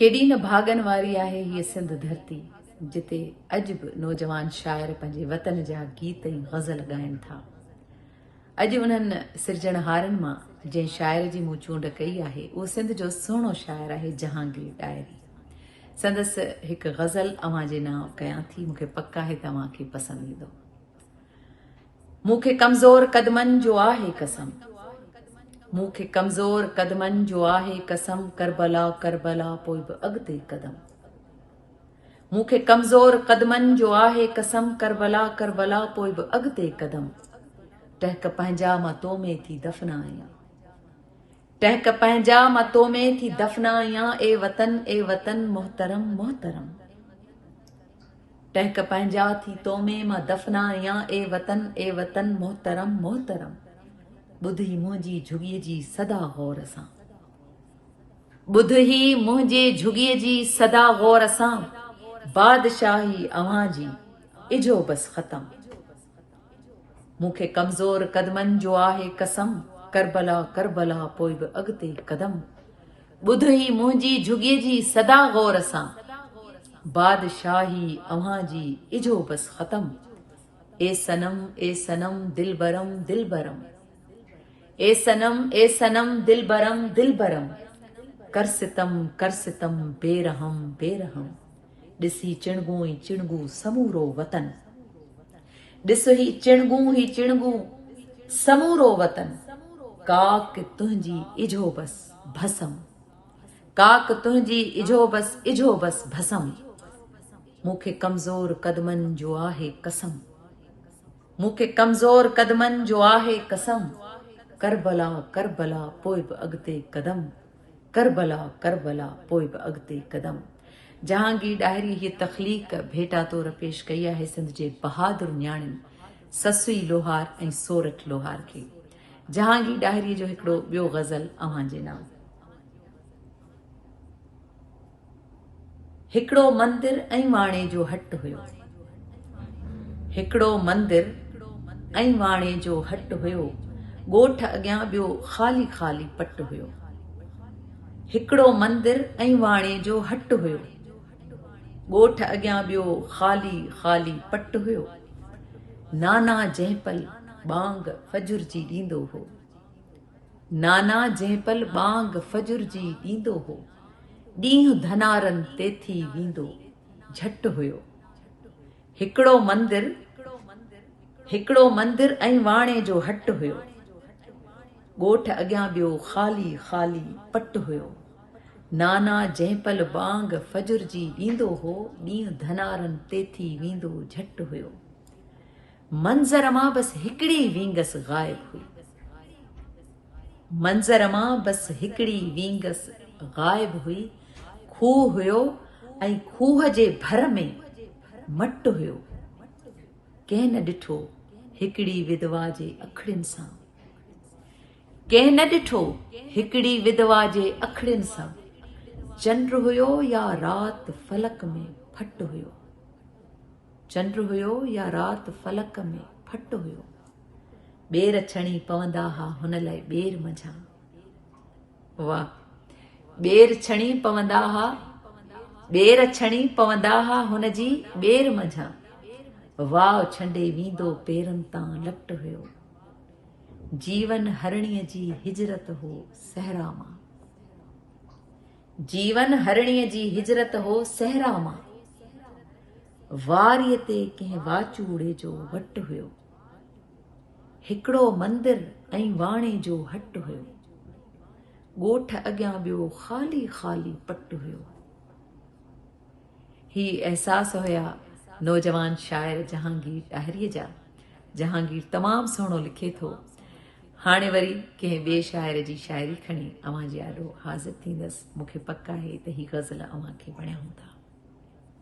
केॾी न भागन वारी आहे हीअ सिंध धरती जिते अॼु बि नौजवान शाइर पंहिंजे वतन जा गीत ऐं ग़ज़ल ॻाइनि था। अॼु उन्हनि सिरजणहारनि मां जंहिं शाइर जी मूं चूंड कई आहे उहो सिंध जो सुहिणो शाइर आहे जहांगीर डायरी। संदसि हिकु ग़ज़ल अव्हां जे नाम कयां थी, मूंखे पक आहे तव्हांखे पसंदि ईंदो। मूंखे कमज़ोर कदमनि जो आहे कसम, मूंखे कमज़ोर कदमनि जो आहे कसम, करबला करबला पोइ बि अॻिते कदम। मूंखे कमज़ोर कदमनि जो आहे कसम, करबला करबला पोइ बि अॻिते कदम। टहक पंहिंजा मां तो में थी दफ़नायां, टहक पंहिंजा मां तो में थी दफ़नायां, ए वतन मोहतरम मोहतरम। टहक पंहिंजा थी तो में मां दफ़नायां, ए वतन मोहतरम मोहतरम। ॿुध ही मुंहिंजी झुॻीअ जी सदा गौर सां, ॿुध ही मुंहिंजे झुॻीअ जी सदा गौर सां, बादशाही अव्हां जी इजो बस ख़तम। मूंखे कमज़ोर कदमनि जो आहे कसम, करबला करबला पोइ बि अॻिते कदम। ॿुध ही मुंहिंजी झुॻीअ जी सदा गौर सां, बादशाही अव्हां जी इजो बस ख़तम। ए सनम दिलबरम दिलबरम, ए सनम दिलबरम दिलबरम। कर सितम बेरहम बेरहम। ॾिसी चिणगू ई चिणगू समूरो वतन, ॾिस ही चिणगू समूरो वतन। काक तुंहिंजी इजो बस भसम, काक तुंहिंजी इजो बस भसम। मूंखे कमज़ोर कदमनि जो आहे कसम, मूंखे कमज़ोर कदमनि जो आहे कसम। करबला करबला पोइ बि अॻिते कदम, करबला करबला पोइ बि अॻिते कदम। जहांगीर डायरी हीअ तख़लीक़ भेटा तौर पेश कई आहे सिंध जे बहादुर न्याणियुनि ससुई लोहार ऐं सोरठ लोहार खे। जहांगीर डायरीअ जो हिकिड़ो ॿियो ग़ज़ल अव्हां जे नाम। हिकिड़ो मंदिर ऐं वाणे जो हट हुयो, हिकिड़ो मंदिर ऐं वाणे जो हट हुयो, ॻोठ अॻियां ॿियो ख़ाली ख़ाली पट हुयो। हिकिड़ो मंदिर ऐं वाणे जो हट हुयो, ॻोठ अॻियां ॿियो ख़ाली ख़ाली पट हुयो। नाना जंहिं पल ॿांग फजुर जी ॾींदो हो, नाना जंहिं पल ॿांग फजुर जी ॾींदो हो, ॾींहुं धनारनि ते थी वेंदो झट हुयो। हिकिड़ो मंदिर ऐं वाणे जो हट हुयो, ॻोठ अॻियां ॿियो ख़ाली ख़ाली पट हुयो। नाना जंहिं पल ॿांग फजुर जी ॾींदो हो, ॾींहुं धनारनि ते थी वेंदो झट हुयो। मंज़र मां बसि हिकिड़ी वींगस ग़ाइब हुई, मंज़र मां बसि हिकिड़ी वींगस ग़ाइब हुई। खूह हुयो ऐं खूह जे भर में मट हुयो, कंहिं न ॾिठो हिकिड़ी विधवा जे अखियुनि सां, कंहिं न ॾिठो हिकिड़ी विधवा जे अखियुनि सां। चंड हुयो या राति फलक में फट हुयो, चंड हुयो या राति फलक में फट हुयो। ॿेर छणी पवंदा हा हुन लाइ ॿेर मंझां, वाह। ॿेर छणी पवंदा हा, ॿेर छणी पवंदा हा हुनजी ॿेर मंझां। वाह छंडे वींदो पेरनि तां लट हुयो, जीवन हरणीअ जी हिजरत हो सहरा मां, जीवन हरणीअ जी हिजरत हो सहरा मां। वारीअ ते कंहिं वाचूड़े जो वट हुयो, हिकिड़ो मंदिर ऐं वाणे जो हट हुयो, ॻोठ अॻियां ॿियो ख़ाली ख़ाली पट हुयो। ही अहसास हुया नौजवान शाइर जहांगीर डायरीअ जा। जहांगीर तमामु सुहिणो लिखे थो। हाणे वरी कंहिं ॿिए शाइर जी शाइरी खणी अव्हां जे आॾो हाज़िर थींदसि। मूंखे पक आहे त ही ग़ज़ल अव्हां खे वणिया हूंदा।